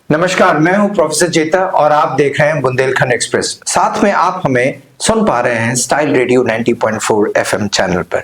नमस्कार, मैं हूं प्रोफेसर चेता और आप देख रहे हैं बुंदेलखंड एक्सप्रेस। साथ में आप हमें सुन पा रहे हैं स्टाइल रेडियो 90.4 एफएम चैनल पर।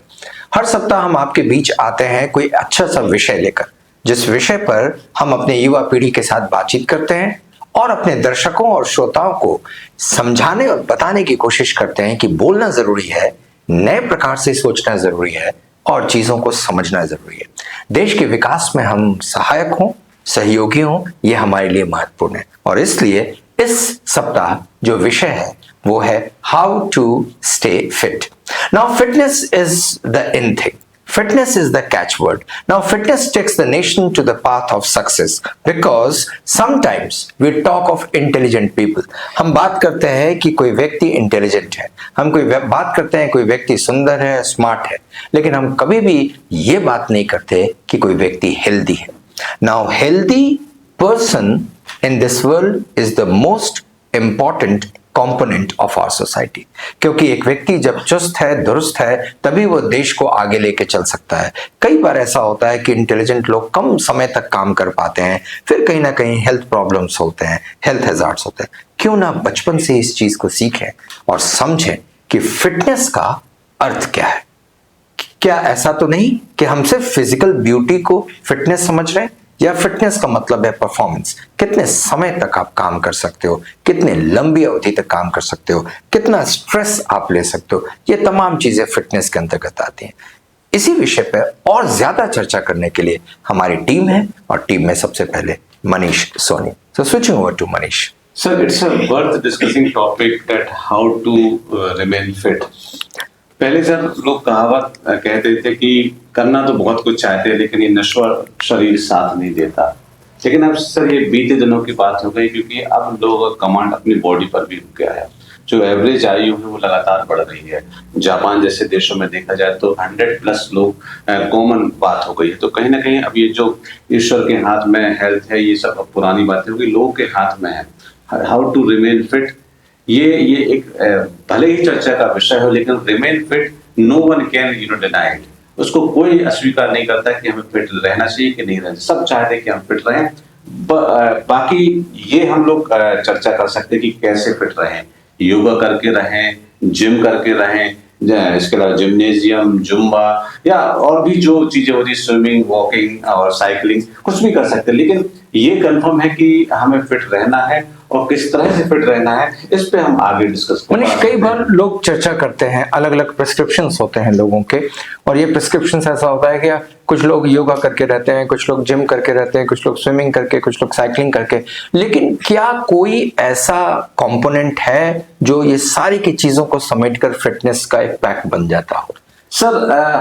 हर सप्ताह हम आपके बीच आते हैं कोई अच्छा सा विषय लेकर, जिस विषय पर हम अपने युवा पीढ़ी के साथ बातचीत करते हैं और अपने दर्शकों और श्रोताओं को समझाने और बताने की कोशिश करते हैं कि बोलना जरूरी है, नए प्रकार से सोचना जरूरी है और चीजों को समझना जरूरी है। देश के विकास में हम सहायक हों, सहयोगी हों, यह हमारे लिए महत्वपूर्ण है। और इसलिए इस सप्ताह जो विषय है वो है how to stay fit. Now fitness is the in thing, fitness is the catchword. Now fitness takes the nation to the path of success because sometimes we talk of intelligent people. हम बात करते हैं कि कोई व्यक्ति intelligent है, हम कोई बात करते हैं कोई व्यक्ति सुंदर है, स्मार्ट है, लेकिन हम कभी भी ये बात नहीं करते कि कोई व्यक्ति हेल्दी है। Now healthy person in this world is the most important component of our society, क्योंकि एक व्यक्ति जब चुस्त है, दुरुस्त है, तभी वो देश को आगे लेके चल सकता है। कई बार ऐसा होता है कि इंटेलिजेंट लोग कम समय तक काम कर पाते हैं, फिर कहीं ना कहीं हेल्थ प्रॉब्लम्स होते हैं, हेल्थ हैजार्ड्स होते हैं। क्यों ना बचपन से इस चीज को सीखें और समझें कि फिटनेस का अर्थ क्या है। क्या ऐसा तो नहीं कि हम सिर्फ फिजिकल ब्यूटी को फिटनेस समझ रहे हैं, या फिटनेस का मतलब है परफॉर्मेंस। कितने समय तक आप काम कर सकते हो, कितने लंबी अवधि तक काम कर सकते हो, कितना स्ट्रेस आप ले सकते हो, ये तमाम चीजें फिटनेस के अंतर्गत आती हैं। इसी विषय पर और ज्यादा चर्चा करने के लिए हमारी टीम है और टीम में सबसे पहले Manish Soni. So switching over to Manish. Sir, it's a worth discussing topic that how to remain fit. पहले सर लोग कहावत कहते थे कि करना तो बहुत कुछ चाहते हैं लेकिन ये नश्वर शरीर साथ नहीं देता। लेकिन अब सर ये बीते दिनों की बात हो गई, क्योंकि अब लोगों का कमांड अपनी बॉडी पर भी रुक गया है। जो एवरेज आयु है वो लगातार बढ़ रही है। जापान जैसे देशों में देखा जाए तो 100+ लोग कॉमन बात हो गई है। तो कहीं ना कहीं अब ये जो ईश्वर के हाथ में हेल्थ है, ये सब अब पुरानी बातें हो गई, लोगों के हाथ में है। हाउ टू रिमेन फिट, ये एक भले ही चर्चा का विषय हो, लेकिन remain fit no one can deny it. उसको कोई अस्वीकार नहीं करता कि हमें फिट रहना चाहिए कि नहीं रहना, सब चाहते हैं कि हम फिट रहें। बाकी ये हम लोग चर्चा कर सकते हैं कि कैसे फिट रहें। योगा करके रहें, जिम करके रहें, इसके अलावा जिम्नेजियम, जुम्बा या और भी जो चीजें होती है, स्विमिंग, वॉकिंग और साइकिलिंग, कुछ भी कर सकते हैं। लेकिन ये कंफर्म है कि हमें फिट रहना है और किस तरह से फिट रहना है, इस पे हम आगे डिस्कस करेंगे। मनीष, कई बार लोग चर्चा करते हैं, अलग अलग प्रिस्क्रिप्शंस होते हैं लोगों के, और ये प्रिस्क्रिप्शंस ऐसा होता है कि कुछ लोग योगा करके रहते हैं, कुछ लोग जिम करके रहते हैं, कुछ लोग स्विमिंग करके, कुछ लोग साइकिलिंग करके। लेकिन क्या कोई ऐसा कंपोनेंट है जो ये सारी की चीजों को समेटकर फिटनेस का एक पैक बन जाता हो? सर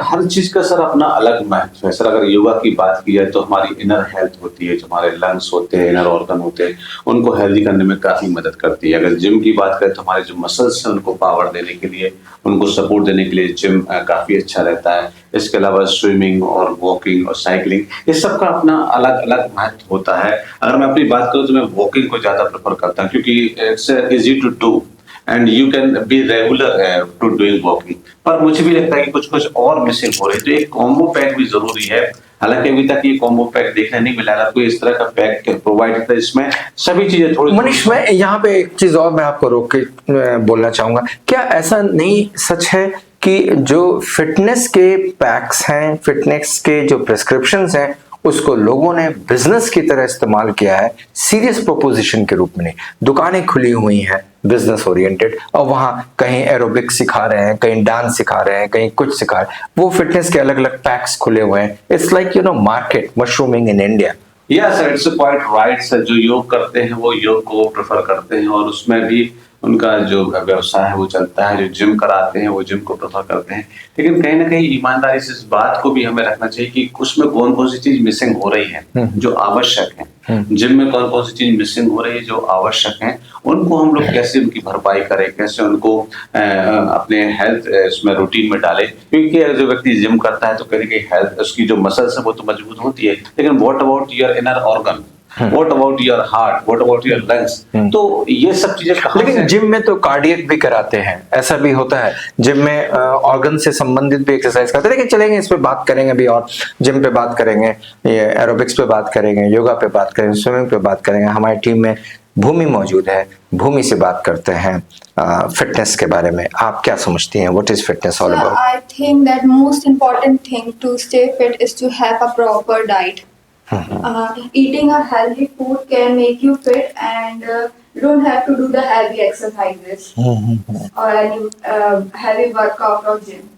हर चीज का सर अपना अलग महत्व है। सर अगर योगा की बात की जाए तो हमारी इनर हेल्थ होती है, जो हमारे लंग्स होते हैं, इनर ऑर्गन होते हैं, उनको हेल्दी करने में काफी मदद करती है। अगर जिम की बात करें तो हमारे जो मसल्स हैं उनको पावर देने के लिए, उनको सपोर्ट देने के लिए जिम काफी अच्छा रहता है। इसके अलावा स्विमिंग और वॉकिंग और साइकिलिंग, इस सब का अपना अलग अलग महत्व होता है। अगर मैं अपनी बात करूँ तो मैं वॉकिंग को ज्यादा प्रेफर करता हूँ, क्योंकि it's easy to do and you can be regular to doing walking. पर मुझे भी लगता है कि कुछ कुछ और मिसिंग हो रही है, तो एक कॉम्बो पैक भी जरूरी है। हालांकि अभी तक ये कॉम्बो पैक देखने नहीं मिला, अगर कोई इस तरह का पैक प्रोवाइड करता है इसमें सभी चीजें थोड़ी। मनीष, मैं यहाँ पे एक चीज और मैं आपको रोक के बोलना चाहूंगा, क्या ऐसा नहीं सच है कि जो फिटनेस के पैक्स हैं, फिटनेस के जो प्रिस्क्रिप्शंस हैं, उसको लोगों ने बिजनेस की तरह इस्तेमाल किया है, सीरियस प्रोपोजिशन के रूप में नहीं। दुकानें खुली हुई हैं बिजनेस ओरिएंटेड, और वहां कहीं एरोबिक सिखा रहे हैं, कहीं डांस सिखा रहे हैं, कहीं कुछ सिखा रहे हैं, वो फिटनेस के अलग अलग पैक्स खुले हुए हैं। It's like market mushrooming in India. या sir it's quite right sir. जो योग करते हैं वो योग को प्रेफर करते हैं और उसमें भी उनका जो व्यवसाय है वो चलता है। जो जिम कराते हैं वो जिम को प्रेफर करते हैं। लेकिन कहीं ना कहीं ईमानदारी से इस बात को भी हमें रखना चाहिए कि उसमें कौन कौन सी चीज मिसिंग हो रही है जो आवश्यक है। जिम में कौन कौन सी चीज मिसिंग हो रही है जो आवश्यक है, उनको हम लोग कैसे उनकी भरपाई करें, कैसे उनको अपने हेल्थ इसमें रूटीन में डालें। क्योंकि जो व्यक्ति जिम करता है तो कहीं ना कहीं हेल्थ, उसकी जो मसल्स है वो तो मजबूत होती है, लेकिन what about your inner organ, what about your heart, what about your lungs. तो ये सब चीजें कहाँ लेकिन से- जिम में तो कार्डियक भी कराते हैं, ऐसा भी होता है जिम में ऑर्गन से संबंधित भी एक्सरसाइज करते हैं। लेकिन चलेंगे, इस पे बात करेंगे अभी, और जिम पे बात करेंगे, ये एरोबिक्स पे बात करेंगे, योगा पे बात करेंगे, स्विमिंग पे बात करेंगे। हमारी टीम में भूमि मौजूद है, भूमि से बात करते हैं फिटनेस के बारे में। आप क्या समझती हैं, what is fitness all about? I think that most important thing to stay fit is to have a proper diet. Eating a healthy food can make you fit, and you don't have to do the heavy exercises or any heavy workout or gym.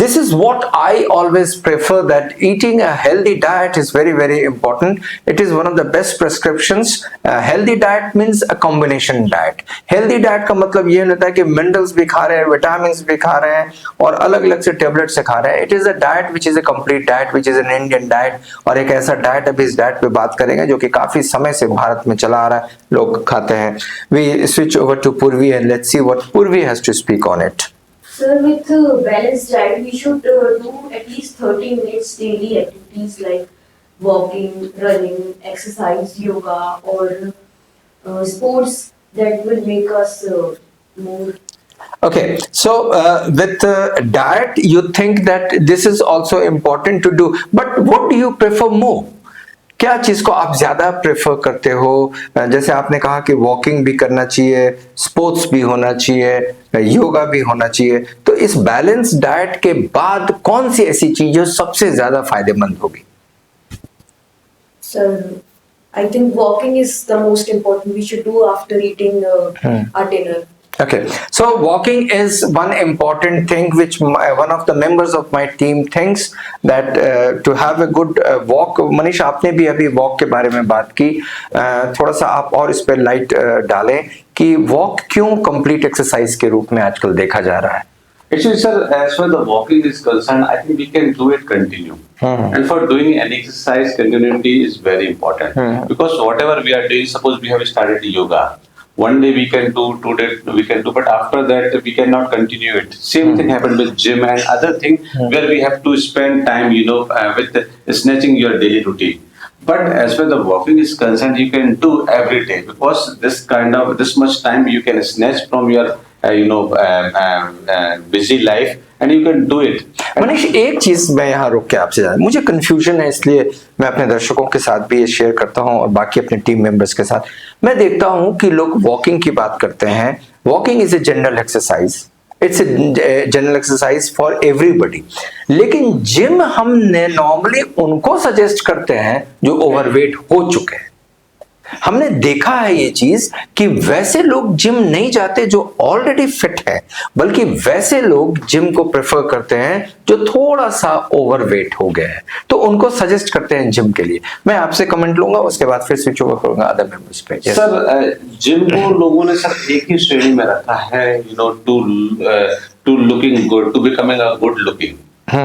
This is what I always prefer, that eating a healthy diet is very very important. It is one of the best prescriptions. Healthy diet means a combination diet. Healthy diet का मतलब ये नहीं होता है कि minerals भी खा रहे हैं, vitamins भी खा रहे हैं और अलग अलग से tablets से खा रहे हैं. It is a diet which is a complete diet, which is an Indian diet. और एक ऐसा diet, अभी इस diet पे बात करेंगे जो कि काफी समय से भारत में चला आ रहा है, लोग खाते हैं. We switch over to Purvi and let's see what Purvi has to speak on it. Sir, with balanced diet, we should do at least 30 minutes daily activities like walking, running, exercise, yoga, or sports that will make us more. Okay, so with diet, you think that this is also important to do, but what do you prefer more? क्या चीज को आप ज्यादा prefer करते हो? जैसे आपने कहा कि वॉकिंग भी करना चाहिए, स्पोर्ट्स भी होना चाहिए, योगा भी होना चाहिए, तो इस बैलेंस डाइट के बाद कौन सी ऐसी चीज सबसे ज्यादा फायदेमंद होगी? Sir, I think walking is the most important. We should do after eating our dinner. Okay, so walking is one important thing which one of the members of my team thinks that to have a good walk. Manish, आपने भी अभी walk के बारे में बात की, थोड़ा सा आप और इस पर लाइट डालें कि वॉक क्यों कंप्लीट एक्सरसाइज के रूप में आजकल देखा जा रहा है? Actually, sir, as far as the walking is concerned, I think we can do it continue. And for doing any exercise, continuity is very important. Because whatever we are doing, suppose we have started yoga. One day we can do, 2 days we can do, but after that we cannot continue it. Same thing happened with gym and other thing where we have to spend time, with snatching your daily routine. But as far as the walking is concerned, you can do every day because this much time you can snatch from your busy life and you can do it. Manish, एक चीज मैं यहाँ रोक के आपसे जाना, मुझे confusion है, इसलिए मैं अपने दर्शकों के साथ भी ये शेयर करता हूँ और बाकी अपने टीम मेंबर्स के साथ. मैं देखता हूँ कि लोग वॉकिंग की बात करते हैं. Walking is a general exercise, it's a general exercise for everybody. लेकिन जिम हमने नॉर्मली उनको सजेस्ट करते हैं जो ओवरवेट हो चुके हैं. हमने देखा है ये चीज कि वैसे लोग जिम नहीं जाते जो ऑलरेडी फिट है, बल्कि वैसे लोग जिम को प्रेफर करते हैं जो थोड़ा सा ओवरवेट हो गए हैं, तो उनको सजेस्ट करते हैं जिम के लिए. मैं आपसे कमेंट लूंगा, उसके बाद फिर स्विच ओवर करूंगा अदर मेंबर्स पे. सर, जिम को लोगों ने सर एक ही श्रेणी में रखा है, to looking good, to becoming a good looking.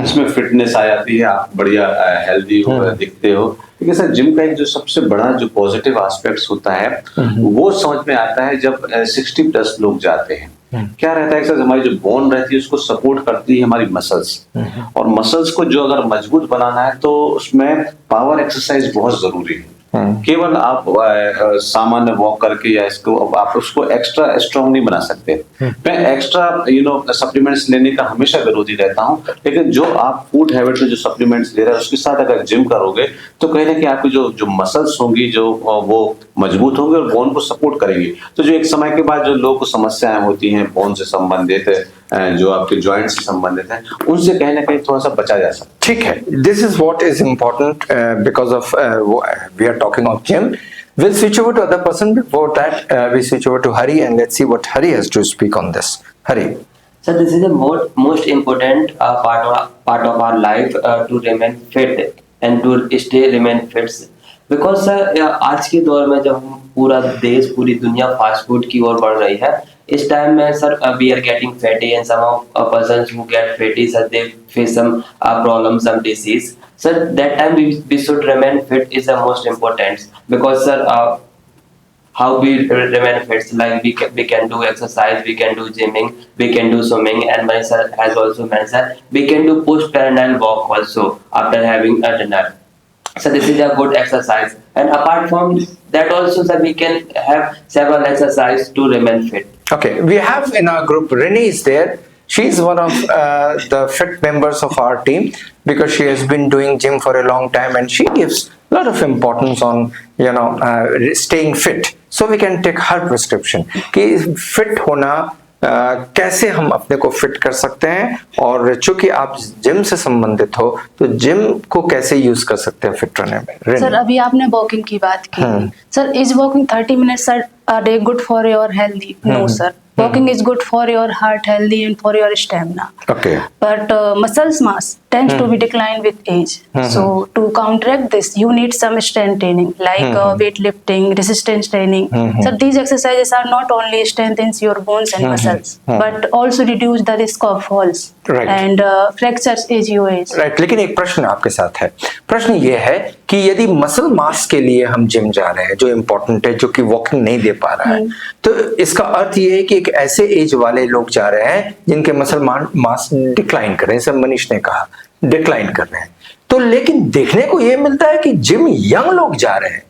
इसमें फिटनेस आ जाती है, आप बढ़िया हेल्दी दिखते हो. लेकिन सर, जिम का एक जो सबसे बड़ा जो पॉजिटिव एस्पेक्ट्स होता है वो समझ में आता है जब 60+ लोग जाते हैं. क्या रहता है सर, हमारी जो बोन रहती है उसको सपोर्ट करती है हमारी मसल्स, और मसल्स को जो अगर मजबूत बनाना है तो उसमें पावर एक्सरसाइज बहुत जरूरी है. केवल आप सामान्य वॉक करके या इसको आप उसको एक्स्ट्रा स्ट्रांग नहीं बना सकते. मैं एक्स्ट्रा सप्लीमेंट्स लेने का हमेशा विरोधी रहता हूं, लेकिन जो आप फूड हैबिट में जो सप्लीमेंट्स ले रहे हैं उसके साथ अगर जिम करोगे तो कहीं ना कहीं आपकी जो मसल्स होंगी जो वो मजबूत होंगे और बोन को सपोर्ट करेंगी. तो जो एक समय के बाद जो लोगों को समस्याएं होती हैं बोन से संबंधित, जो आपके जॉइंट से संबंधित है, उनसे कहीं ना कहीं थोड़ा सा बचा जा सकता है. ठीक है, this is what is important because of we are talking of gym. We'll switch over to other person. Before that, we switch over to Hari and let's see what Hari has to speak on this. Hari. So this is the most important part of our life to remain fit and to remain fit. Because आज के दौर में जब हम पूरा देश, पूरी दुनिया फास्ट फूड की ओर बढ़ रही है, इस टाइम में sir we are getting fatty and some of persons who get fatty, sir, they face some problem, some disease. So that time we should remain fit is the most important, because sir how we remain fit, like we can do exercise, we can do gymming, we can do swimming, and my sir has also mentioned we can do postprandial walk also after having a dinner. So this is a good exercise, and apart from that also, sir, we can have several exercise to remain fit. Okay, we have in our group Renee is there. She is one of the fit members of our team because she has been doing gym for a long time and she gives a lot of importance on staying fit. So we can take her prescription कि fit होना कैसे हम अपने को fit कर सकते हैं, और चूंकि आप जिम से संबंधित हो तो जिम को कैसे यूज कर सकते हैं फिट रहने में। सर अभी आपने वॉकिंग की बात की, sir is walking 30 minutes a day good for your healthy? No sir, walking is good for your heart healthy and for your stamina. Okay. But muscles mass tends to be declined with age. So to counteract this, you need some strength training like weightlifting, resistance training. So these exercises are not only strengthens your bones and muscles, but also reduce the risk of falls and fractures as you age. Right, लेकिन एक प्रश्न आपके साथ है। प्रश्न ये है कि यदि मसल मास के लिए हम जिम जा रहे हैं जो इम्पोर्टेंट है, जो कि वॉकिंग नहीं दे पा रहा है, तो इसका अर्थ ये है कि एक ऐसे एज वाले लोग जा रहे हैं जिनके मसल मास डिक्लाइन कर रहे हैं, जैसे मनीष ने कहा डिक्लाइन कर रहे हैं। तो लेकिन देखने को ये मिलता है कि जिम यंग लोग जा रहे हैं,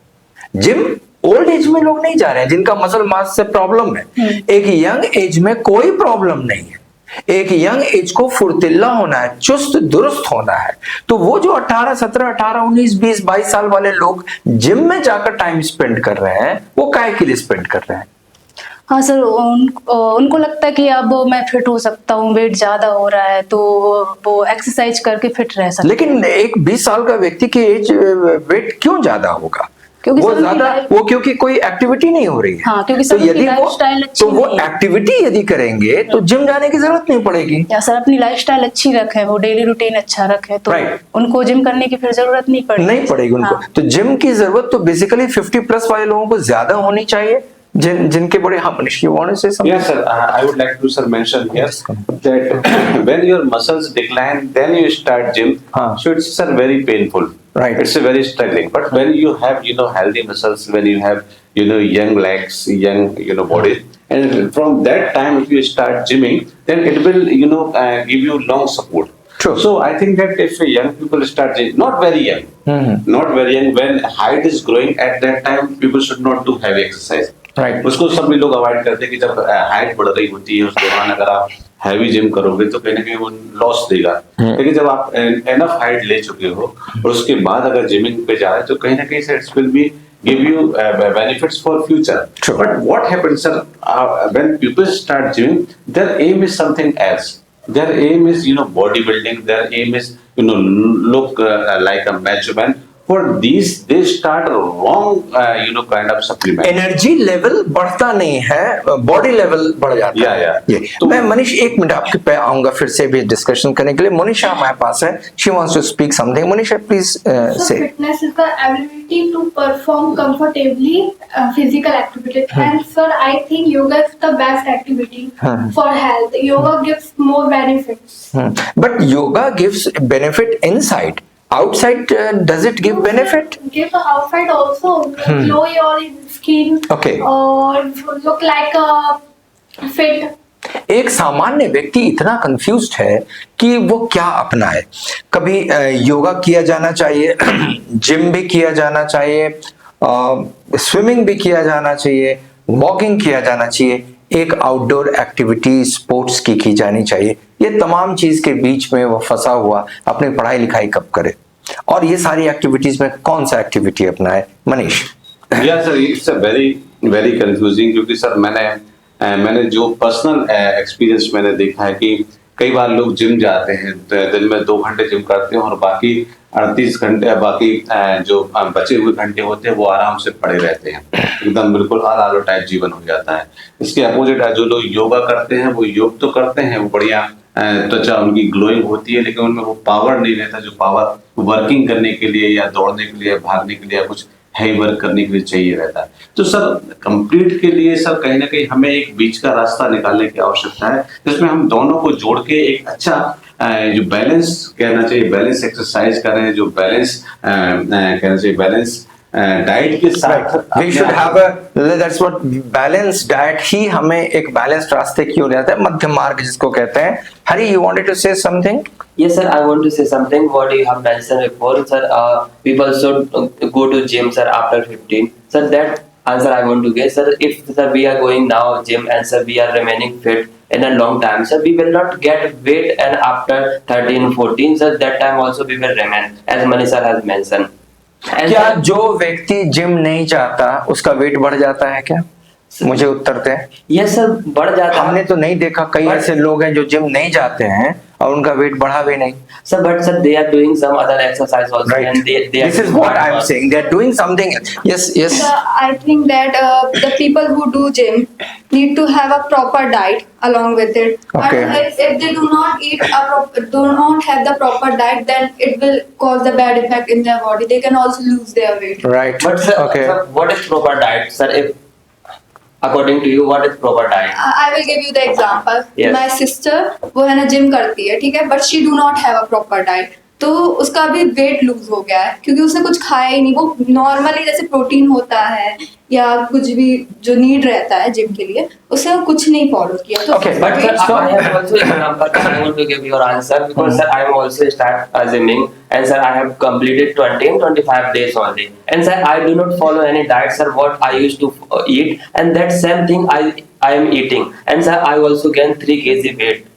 जिम ओल्ड एज में लोग नहीं जा रहे हैं जिनका मसल मास से प्रॉब्लम है। एक यंग एज में कोई प्रॉब्लम नहीं है, एक यंग एज को फुर्तीला होना है, चुस्त दुरुस्त होना है। तो वो जो 18, 17, 18, 19, 20, 22 साल वाले लोग जिम में जाकर टाइम स्पेंड कर रहे हैं, वो काहे के लिए स्पेंड कर रहे हैं? हाँ सर, उनको लगता है कि अब मैं फिट हो सकता हूँ, वेट ज्यादा हो रहा है तो वो एक्सरसाइज करके फिट रह सकते। लेकिन एक 20 साल का व्यक्ति की एज वेट क्यों ज्यादा होगा? क्योंकि वो ज्यादा क्योंकि कोई एक्टिविटी नहीं हो रही है। हाँ, क्योंकि तो यदि वो अच्छी एक्टिविटी यदि करेंगे तो जिम जाने की जरूरत नहीं पड़ेगी। या सर अपनी लाइफस्टाइल अच्छी रखे, वो डेली रूटीन अच्छा रखे तो उनको जिम करने की फिर जरूरत नहीं पड़ेगी उनको। तो जिम की जरूरत तो बेसिकली 50+ वाले लोगों को ज्यादा होनी चाहिए, जिनके बड़े। हाँ Manish, you want to say something? Yes, sir. I would like to, sir, mention here that when your muscles decline, then you start gym. So it's, sir, very painful. Right. It's a very struggling. But when you have, healthy muscles, when you have, young legs, young, body, and from that time, if you start gymming, then it will, give you long support. True. So I think that if young people start gymming, not very young, not very young, when height is growing, at that time, people should not do heavy exercise. Right, उसको सभी लोग avoid करते हैं कि जब height बढ़ रही होती है उस दौरान अगर आप हैवी जिम करोगे तो कहीं ना कहीं वो लॉस देगा। लेकिन जब आप एनफ हाइट ले चुके हो और उसके बाद अगर जिमिंग पे जा रहे हैं तो कहीं ना कहीं से it's will be give you benefits for future. True. But what happens, sir, when people start gymming, their aim is something else. Their aim is bodybuilding. Their aim is look like a macho man. For these, they start wrong, kind of supplement. Energy level बढ़ता नहीं है, body level बढ़ जाता है। ये तो मैं Manish 1 minute आपके पे आऊंगा फिर से भी डिस्कशन करने के लिए। मोनिशा हमारे पास है, she wants to speak something. Monisha please say. Fitness is the ability to perform comfortably physical activity, and sir, I think yoga is the best activity for health. Yoga gives more benefits. But yoga gives benefit inside. Outside, does it give benefit? Give the outside also, glow your skin. Okay. Or look like a fit. एक सामान्य व्यक्ति इतना confused है कि वो क्या अपनाए। कभी योगा किया जाना चाहिए, जिम भी किया जाना चाहिए, स्विमिंग भी किया जाना चाहिए, वॉकिंग किया जाना चाहिए, एक आउटडोर एक्टिविटी स्पोर्ट्स की जानी चाहिए। ये तमाम चीज के बीच में वो फंसा हुआ अपनी पढ़ाई लिखाई कब करे, और ये सारी एक्टिविटीज में कौन सा एक्टिविटी अपनाए? मनीष। या sir, it's a very very confusing, क्योंकि सर मैंने जो पर्सनल एक्सपीरियंस मैंने देखा है कि कई बार लोग जिम जाते हैं, दिन में 2 घंटे जिम करते हैं और बाकी 38 घंटे बाकी जो बचे हुए घंटे होते हैं वो आराम से पड़े रहते हैं, एकदम बिल्कुल आलू टाइप जीवन हो जाता है। इसके अपोजिट जो लोग योगा करते हैं वो योग तो करते हैं, वो बढ़िया त्वचा उनकी ग्लोइंग होती है, लेकिन उनमें वो पावर नहीं रहता जो पावर वर्किंग करने के लिए या दौड़ने के लिए, भागने के लिए या कुछ हैवी वर्क करने के लिए चाहिए रहता है। तो सर कंप्लीट के लिए सर कहीं ना कहीं हमें एक बीच का रास्ता निकालने की आवश्यकता है, जिसमें हम दोनों को जोड़ के एक अच्छा जो बैलेंस कहना चाहिए, बैलेंस एक्सरसाइज करें, जो बैलेंस कहना चाहिए, बैलेंस डाइट के साथ we should have a that's what balance diet ही हमें एक बैलेंस्ड रास्ते की ओर ले जाता है, मध्य मार्ग जिसको कहते हैं. Hari, you wanted to say something? Yes, sir. I want to say something. What you have mentioned before, sir. People should go to gym, sir, after 15. Sir, that answer I want to get, sir. If sir we are going now gym and sir we are remaining fit in a long time, sir, we will not get weight, and after 13, 14, sir, that time also we will remain, as Manish sir has mentioned. And क्या sir, जो व्यक्ति gym नहीं चाहता उसका wait बढ़ जाता है क्या? मुझे उत्तर दें. yes, sir, बढ़ जाता है. हमने तो नहीं देखा, कई But- ऐसे लोग हैं जो जिम नहीं जाते हैं और उनका वेट बढ़ा भी नहीं. Sir, but sir, they are doing some other exercise also, Right. and they are This is doing what hard I'm work. saying. They're doing something else. Yes, yes. I think that the people who do gym need to have a proper diet along with it. Okay. And if they do not eat do not have the proper diet, then it will cause the bad effect in their body. They can also lose their weight. Right. But sir, Okay. sir, what is proper diet, sir? If according to you, what is proper diet? I will give you the example. Yes. My sister वो है ना gym करती है, ठीक है, but she do not have a proper diet. तो उसका भी वेट लूज हो गया है क्योंकि उसने कुछ खाया ही नहीं. वो नॉर्मली जैसे प्रोटीन होता है या कुछ भी जो नीड रहता है जिम के लिए, उसने कुछ नहीं फॉलो किया. तो Okay, But sir, So- I have also example. I want to give your answer because sir, I am also start gymming, and sir, I have completed 20 and 25 days only. And sir, I do not follow any diet, sir. What I used to eat, and that same thing I am eating. And sir, I also gained 3 kg weight.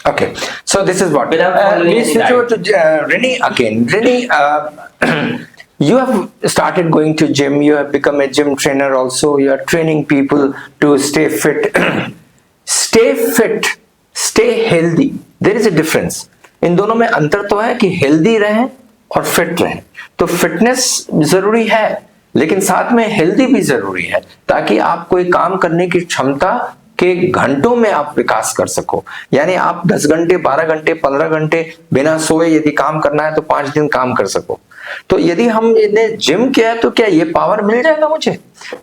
Okay, so this is what. Without following We any switch over to Rini again. Rini, you have started going to gym. You have become a gym trainer also. You are training people to stay fit. Stay fit, stay healthy. There is a difference. इन दोनों में अंतर तो है कि healthy रहें और fit रहें. तो फिटनेस जरूरी है, लेकिन साथ में हेल्दी भी जरूरी है ताकि आप कोई काम करने की क्षमता के घंटों में आप विकास कर सको. यानी आप 10 घंटे, 12 घंटे, 15 घंटे बिना सोए यदि काम करना है तो 5 दिन काम कर सको. तो यदि हम इन्हें जिम किया है तो क्या ये पावर मिल जाएगा मुझे?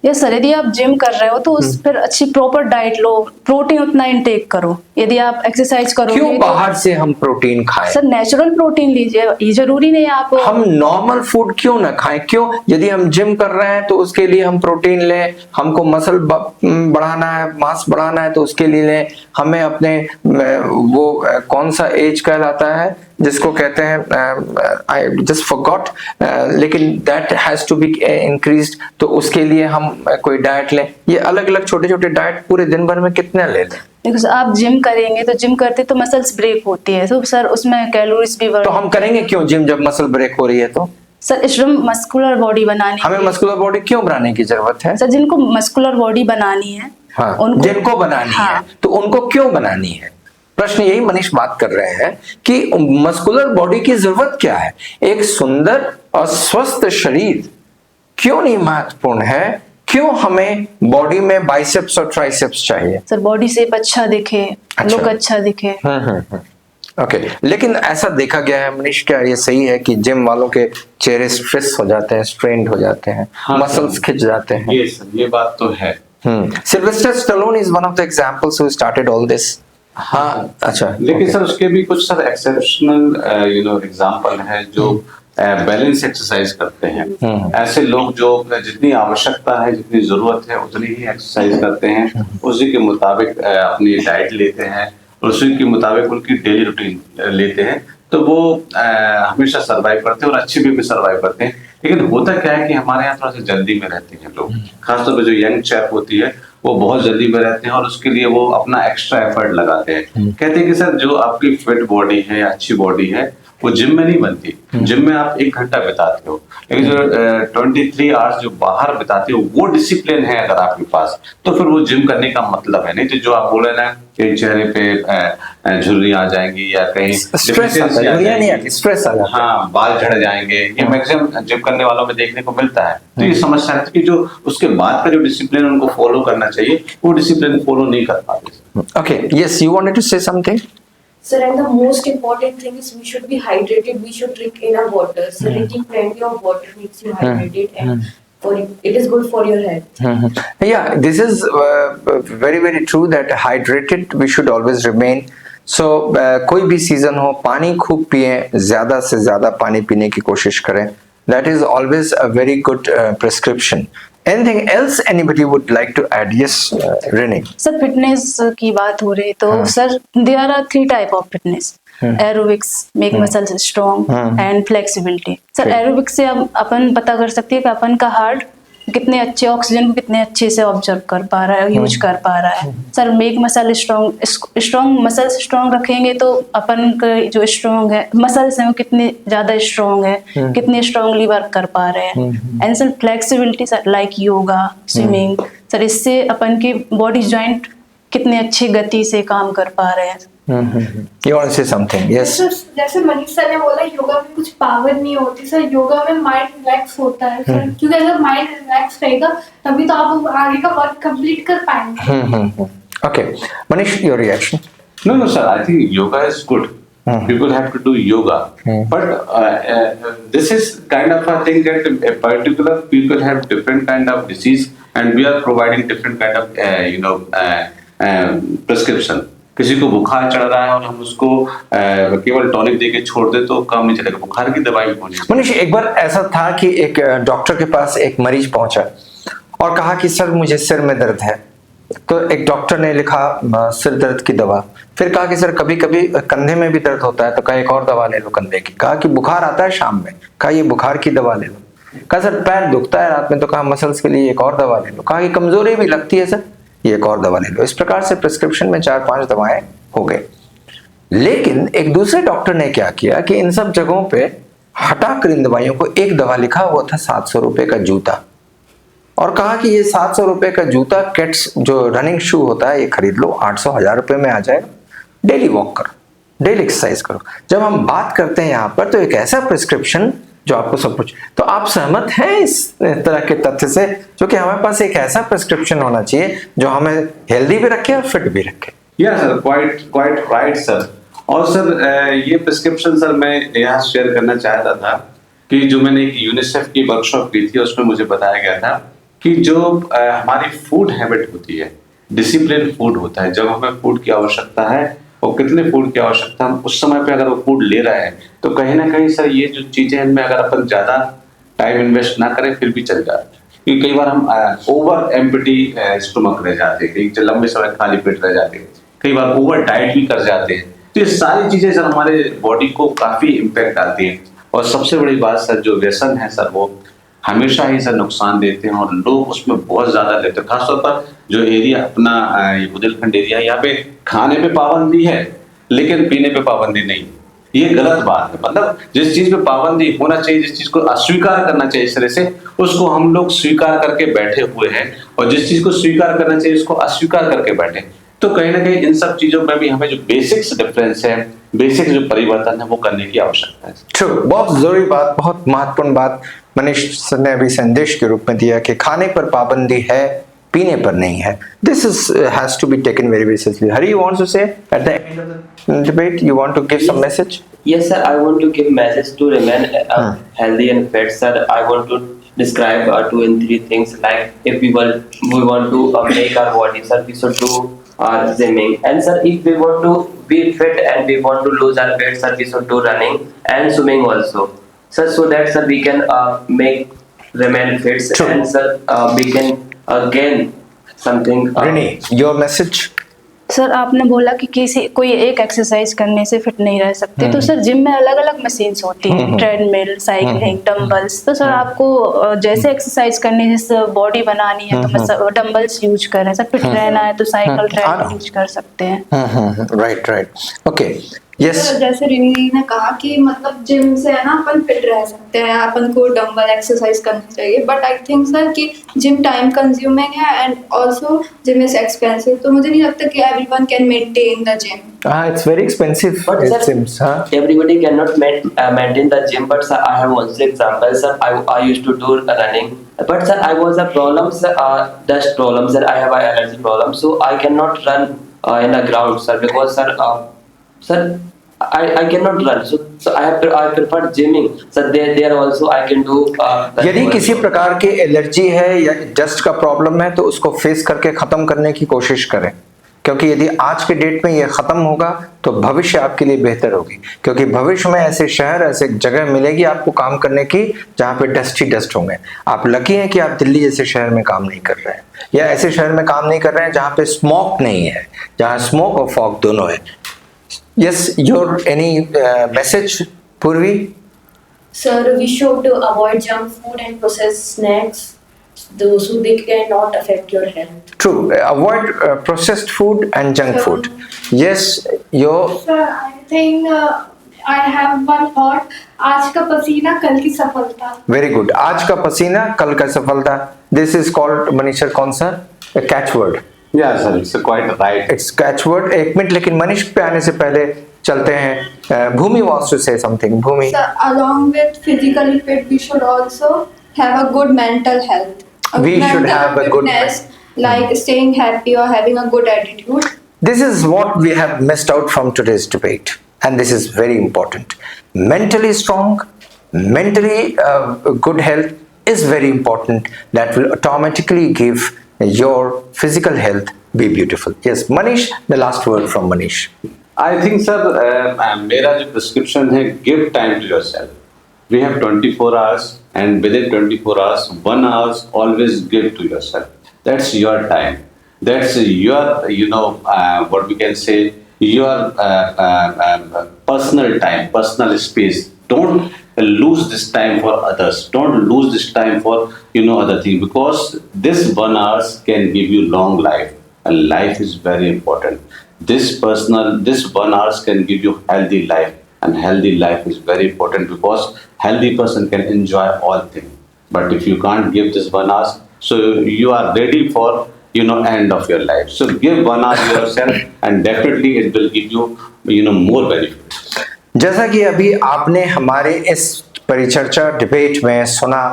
यस सर, यदि आप जिम कर रहे हो तो उस फिर अच्छी प्रॉपर डाइट लो, प्रोटीन उतना इनटेक करो. यदि आप एक्सरसाइज करोगे क्यों तो बाहर से हम प्रोटीन खाएं? सर नेचुरल प्रोटीन लीजिए, ये जरूरी नहीं है आप हम नॉर्मल फूड क्यों ना खाएं? क्यों, यदि हम जिम कर रहे हैं तो उसके लिए हम प्रोटीन लें, हमको मसल बढ़ाना है, मांस बढ़ाना है तो उसके लिए लें. हमें अपने वो कौन सा एज कहलाता है जिसको कहते हैं, आई जस्ट फॉरगॉट, लेकिन that has to be increased, तो उसके लिए हम कोई डाइट लें. ये अलग अलग छोटे छोटे डाइट पूरे दिन भर में कितने ले लें? देखो सर, आप जिम करेंगे तो जिम करते तो मसल्स ब्रेक होती है, तो सर उसमें कैलोरीज भी तो हम करेंगे क्यों जिम जब मसल ब्रेक हो रही है? तो सर स्ट्रॉन्ग मस्कुलर बॉडी बनानी हमें मस्कुलर बॉडी क्यों बनाने की जरूरत है? सर जिनको मस्कुलर बॉडी बनानी है हाँ, जिनको बनानी है हाँ, तो उनको क्यों बनानी है? प्रश्न यही मनीष बात कर रहे हैं कि मस्कुलर बॉडी की जरूरत क्या है. एक सुंदर और स्वस्थ शरीर क्यों नहीं महत्वपूर्ण है? क्यों हमें बॉडी में बाइसेप्स और ट्राइसेप्स चाहिए? सर बॉडी शेप अच्छा दिखे, अच्छा। लुक अच्छा दिखे. ओके, लेकिन ऐसा देखा गया है मनीष, क्या ये सही है कि जिम वालों के चेहरे स्ट्रेस हो जाते हैं, स्ट्रेन्ड हो जाते हैं, हाँ, मसल्स खिंच जाते हैं? ये सर, ये बात तो है. Sylvester Stallone is one of the examples who started all this. हाँ, अच्छा. लेकिन okay. सर उसके भी कुछ सर एक्सेप्शनल एग्जांपल है जो बैलेंस एक्सरसाइज करते हैं. ऐसे लोग जो जितनी आवश्यकता है, जितनी जरूरत है उतनी ही एक्सरसाइज करते हैं, उसी के मुताबिक अपनी डाइट लेते हैं, उसी के मुताबिक उनकी डेली रूटीन लेते हैं, तो वो हमेशा सरवाइव करते हैं और अच्छे भी सरवाइव करते हैं. लेकिन होता क्या है कि हमारे यहाँ थोड़ा सा जल्दी में रहते हैं लोग, खासतौर पर जो यंग चैप होती है वो बहुत जल्दी में रहते हैं और उसके लिए वो अपना एक्स्ट्रा एफर्ट लगाते हैं. कहते हैं कि सर जो आपकी फिट बॉडी है या अच्छी बॉडी है वो जिम में नहीं बनती. जिम में आप 1 घंटा बिताते हो, लेकिन जो 23 आवर्स जो बाहर बिताते हो वो डिसिप्लिन है अगर आपके पास, तो फिर वो जिम करने का मतलब है नहीं. तो जो आप बोले ना कि चेहरे पे झुर्रियां आ जाएंगी या कहीं स्ट्रेस आता है, झुर्रियां नहीं आती, स्ट्रेस आ जाता है. हाँ, बाल झड़ जाएंगे, ये मैक्सिमम जिम करने वालों में देखने को मिलता है. तो ये समस्या है कि जो उसके बाद का जो डिसिप्लिन उनको फॉलो करना चाहिए वो डिसिप्लिन फॉलो नहीं कर पाते. Okay, yes, you wanted to say something? Sir, and the most important thing is we should be hydrated. We should drink enough water. So drinking plenty of water makes you hydrated, and it is good for your health. Yeah, this is very very true that hydrated we should always remain. So कोई भी season हो पानी खूब पिए, ज्यादा से ज्यादा पानी पीने की कोशिश करें. That is always a very good prescription. Anything else anybody would like to add? Yes, Renee. Sir fitness की बात हो रही तो sir there are 3 type of fitness, aerobics make muscles strong and flexibility. Sir aerobics से अब अपन पता कर सकते हैं कि अपन का हार्ट कितने अच्छे ऑक्सीजन को कितने अच्छे से ऑब्जर्व कर पा रहा है, यूज कर पा रहा है। Sir make muscle strong muscles strong रखेंगे तो अपन का जो स्ट्रॉन्ग है मसल्स हैं वो कितने ज्यादा स्ट्रॉन्ग है, कितने स्ट्रॉन्गली वर्क कर पा रहे हैं। And sir flexibility sir like yoga, swimming, sir इससे अपन की बॉडी जॉइंट कितने अच्छी गति से काम कर पा रहे हैं। You want to say something? Yes. जैसे मनीष सर ने बोला योगा में कुछ पावर नहीं होती सर, योगा में माइंड रिलैक्स होता है सर, क्योंकि अगर माइंड रिलैक्स रहेगा तभी तो आप आगे का वर्क कंप्लीट कर पाएंगे। Okay, Manish, your reaction? No, sir. I think yoga is good. People have to do yoga, but this is kind of a thing that a particular people have different kind of disease, and we are providing different kind of prescription. किसी को बुखार चढ़ रहा है और हम उसको केवल टॉनिक देके छोड़ दे तो काम नहीं चलेगा, बुखार की दवाई भी होनी। मनीष, एक बार ऐसा था कि एक डॉक्टर के पास एक मरीज पहुंचा और कहा कि सर मुझे सिर में दर्द है, तो एक डॉक्टर ने लिखा सिर दर्द की दवा। फिर कहा कि सर कभी कभी कंधे में भी दर्द होता है, तो कहा एक और दवा ले लो कंधे की। कहा कि बुखार आता है शाम में, कहा ये बुखार की दवा ले लो। कहा सर पैर दुखता है रात में, तो कहा मसल्स के लिए एक और दवा ले लो। कहा कि कमजोरी भी लगती है सर, ये एक और दवा ले लो। इस प्रकार से प्रिस्क्रिप्शन में 4-5 दवाएं हो गए। लेकिन एक दूसरे डॉक्टर ने क्या किया कि इन सब जगहों पे हटाकर इन दवाइयों को एक दवा लिखा हुआ था 700 रुपए का जूता, और कहा कि ये 700 रुपए का जूता केट्स जो रनिंग शू होता है ये खरीद लो, 800-1000 रुपए में आ जाएगा। डेली वॉक करो, डेली एक्सरसाइज करो। जब हम बात करते हैं यहाँ पर तो एक ऐसा प्रिस्क्रिप्शन जो आपको सब कुछ, तो आप सहमत हैं इस तरह के तथ्य से, जो कि हमारे पास एक ऐसा प्रिस्क्रिप्शन होना चाहिए जो हमें हेल्दी भी रखे और फिट भी रखे। या सर, क्वाइट राइट सर। और सर ये प्रिस्क्रिप्शन सर मैं यहाँ शेयर करना चाहता था कि जो मैंने एक यूनिसेफ की वर्कशॉप की थी उसमें मुझे बताया गया था कि जो हमारी फूड हैबिट होती है, डिसिप्लिन फूड होता है, जब हमें फूड की आवश्यकता है और कितने फूड की आवश्यकता हम उस समय पे अगर वो फूड ले रहे हैं, तो कहीं ना कहीं सर ये जो चीजें हैं इनमें अगर अपन ज्यादा टाइम इन्वेस्ट ना करें फिर भी चल जाता है। क्योंकि कई बार हम ओवर एम्प्टी स्टमक रह जाते हैं, लंबे समय खाली पेट रह जाते हैं, कई बार ओवर डाइट भी कर जाते हैं। तो ये सारी चीजें सर हमारे बॉडी को काफी इम्पैक्ट आती है। और सबसे बड़ी बात सर जो व्यसन है सर वो हमेशा ही सर नुकसान देते हैं और लोग उसमें बहुत ज्यादा लेते हैं। खासतौर पर जो एरिया अपना ये बुंदेलखंड एरिया, यहाँ पे खाने पे पाबंदी है लेकिन पीने पे पाबंदी नहीं। ये गलत बात है। मतलब जिस चीज पे पाबंदी होना चाहिए, जिस चीज को अस्वीकार करना चाहिए इस तरह से, उसको हम लोग स्वीकार करके बैठे हुए हैं, और जिस चीज को स्वीकार करना चाहिए उसको अस्वीकार करके बैठे। तो कहीं ना कहीं इन सब चीजों में भी हमें जो बेसिक्स डिफरेंस है, बेसिक जो परिवर्तन है वो करने की आवश्यकता है। ट्रू, बहुत जरूरी बात, बहुत महत्वपूर्ण बात मनीष सर ने अभी संदेश के रूप में दिया कि खाने पर पाबंदी है, पीने पर नहीं है। This has to be taken very very seriously. Hari, you want to say at the end of the debate, you want to give some message? Yes, sir. I want to give message to remain healthy and fit, sir. I want to describe 2 and 3 things. Like if we want to make our body, sir, we should do gymming. And sir, if we want to be fit and we want to lose our weight, sir, we should do running and swimming also, sir. So that sir we can remain fit. True. And sir we can gain something. Renee, your message? Sir आपने बोला कि कोई एक exercise करने से fit नहीं रह सकते, तो सर जिम में अलग अलग मशीन्स होती हैं, ट्रेडमिल, साइकिलिंग, डंबल्स। तो सर आपको जैसे एक्सरसाइज करनी, जिस बॉडी बनानी है तो डंबल्स यूज करें। सर फिट रहना है तो साइकिल ट्रेडमिल यूज कर सकते हैं। Right, okay, yes. जैसे रिनी ने कहा कि मतलब जिम से है ना अपन फिट रह सकते हैं, अपन को डंबल एक्सरसाइज करनी चाहिए, बट आई थिंक सर कि जिम टाइम कंज्यूमिंग है and also gym is expensive. तो मुझे नहीं लगता कि everyone can maintain the gym. It's very expensive. But sir, gyms, everybody cannot maintain the gym. But sir, I have also example. Sir, I used to do running. But sir, I was a problem. Sir, dust problem. Sir, I have an allergy problem, so I cannot run in the ground, sir, because sir, I cannot run. So I prefer gymming. So there also I can do. यदि किसी प्रकार की allergy है या dust का problem है तो उसको फेस करके खत्म करने की कोशिश करें। क्योंकि यदि आज के डेट में ये खत्म होगा तो भविष्य आपके लिए बेहतर होगी, क्योंकि भविष्य में ऐसे शहर, ऐसे जगह मिलेगी आपको काम करने की जहाँ पे डस्ट ही डस्ट होंगे। आप लकी हैं कि आप दिल्ली जैसे शहर में काम नहीं कर रहे हैं, या ऐसे शहर में काम नहीं कर रहे हैं जहाँ पे स्मोक नहीं है, जहाँ स्मोक और फॉग दोनों है। यस, योर एनी मैसेज पूर्वी? Sir, we should avoid junk food and processed snacks, those who they cannot affect your health. True. Avoid processed food and junk food. Yes, your Sir, I think I have one thought. आज का पसीना कल की सफलता. very good. आज का पसीना कल का सफलता. This is called, Manish sir, कौन सा? A catchword. Yeah, sir, it's quite right. It's catchword. एक मिनट, लेकिन मनीष पे आने से पहले चलते हैं। भूमि wants to say something. Bhumi. Sir, along with physically fit, we should also have a good mental health. We should have a good fitness, like staying happy or having a good attitude. This is what we have missed out from today's debate, and this is very important. Mentally strong, mentally good health is very important. That will automatically give your physical health be beautiful. Yes, Manish, the last word from Manish. I think, sir, मेरा जो prescription है, give time to yourself. We have 24 hours, and within 24 hours, 1 hour always give to yourself. That's your time. That's your, what we can say, your personal time, personal space. Don't lose this time for others. Don't lose this time for, other things, because this 1 hour can give you long life, and life is very important. This 1 hour can give you healthy life, and healthy life is very important because healthy person can enjoy all things. But if you can't give this 1 hour, so you are ready for end of your life. So give 1 hour yourself, and definitely it will give you more benefits. जैसा कि अभी आपने हमारे इस परिचर्चा debate में सुना,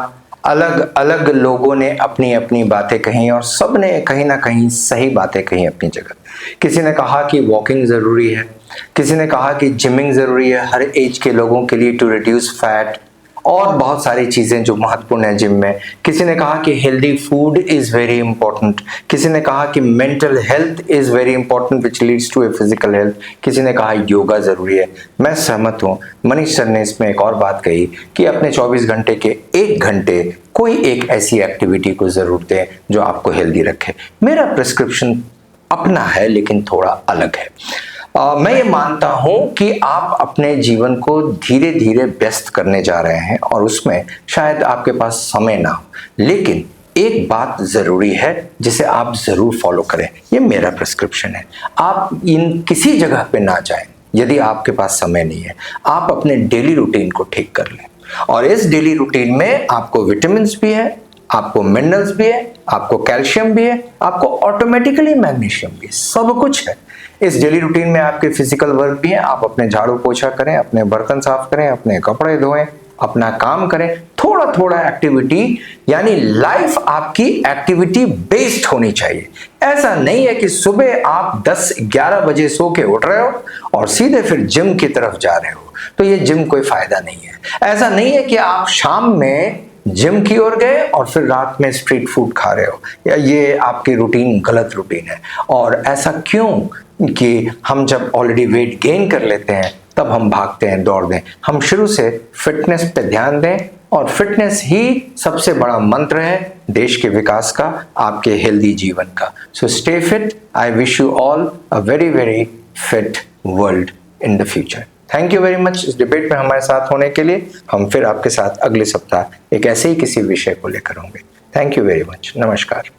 अलग अलग लोगों ने अपनी अपनी बातें कही और सब ने कहीं ना कहीं सही बातें कही अपनी जगह। किसी ने कहा कि वॉकिंग ज़रूरी है, किसी ने कहा कि जिमिंग ज़रूरी है हर एज के लोगों के लिए टू रिड्यूस फैट, और बहुत सारी चीज़ें जो महत्वपूर्ण है जिम में। किसी ने कहा कि healthy food is very important, किसी ने कहा कि mental health is very important which leads to a physical health, किसी ने कहा योगा ज़रूरी है। मैं सहमत हूँ। मनीष सर ने इसमें एक और बात कही कि अपने 24 घंटे के 1 घंटे कोई एक ऐसी एक्टिविटी को ज़रूर दें जो आपको हेल्दी रखे। मेरा प्रिस्क्रिप्शन अपना है लेकिन थोड़ा अलग है। मैं ये मानता हूं कि आप अपने जीवन को धीरे धीरे व्यस्त करने जा रहे हैं और उसमें शायद आपके पास समय ना हो, लेकिन एक बात ज़रूरी है जिसे आप ज़रूर फॉलो करें। ये मेरा प्रिस्क्रिप्शन है। आप इन किसी जगह पे ना जाएं यदि आपके पास समय नहीं है। आप अपने डेली रूटीन को ठीक कर लें, और इस डेली रूटीन में आपको विटामिन्स भी है, आपको मिनरल्स भी है, आपको कैल्शियम भी है, आपको ऑटोमेटिकली मैग्नीशियम भी है, सब कुछ है। इस डेली रूटीन में आपके फिजिकल वर्क भी है। आप अपने झाड़ू पोछा करें, अपने बर्तन साफ करें, अपने कपड़े धोएं, अपना काम करें, थोड़ा थोड़ा एक्टिविटी, यानी लाइफ आपकी एक्टिविटी बेस्ड होनी चाहिए। ऐसा नहीं है कि सुबह आप 10-11 बजे सो के उठ रहे हो और सीधे फिर जिम की तरफ जा रहे हो, तो ये जिम कोई फायदा नहीं है। ऐसा नहीं है कि आप शाम में जिम की ओर गए और फिर रात में स्ट्रीट फूड खा रहे हो, या ये आपकी रूटीन गलत रूटीन है। और ऐसा क्यों कि हम जब ऑलरेडी वेट गेन कर लेते हैं तब हम भागते हैं, दौड़ते हैं। हम शुरू से फिटनेस पे ध्यान दें, और फिटनेस ही सबसे बड़ा मंत्र है देश के विकास का, आपके हेल्दी जीवन का। So stay fit. I wish you all a very very fit world in the future. Thank you very much इस डिबेट में हमारे साथ होने के लिए। हम फिर आपके साथ अगले सप्ताह एक ऐसे ही किसी विषय को लेकर होंगे। Thank you very much. नमस्कार।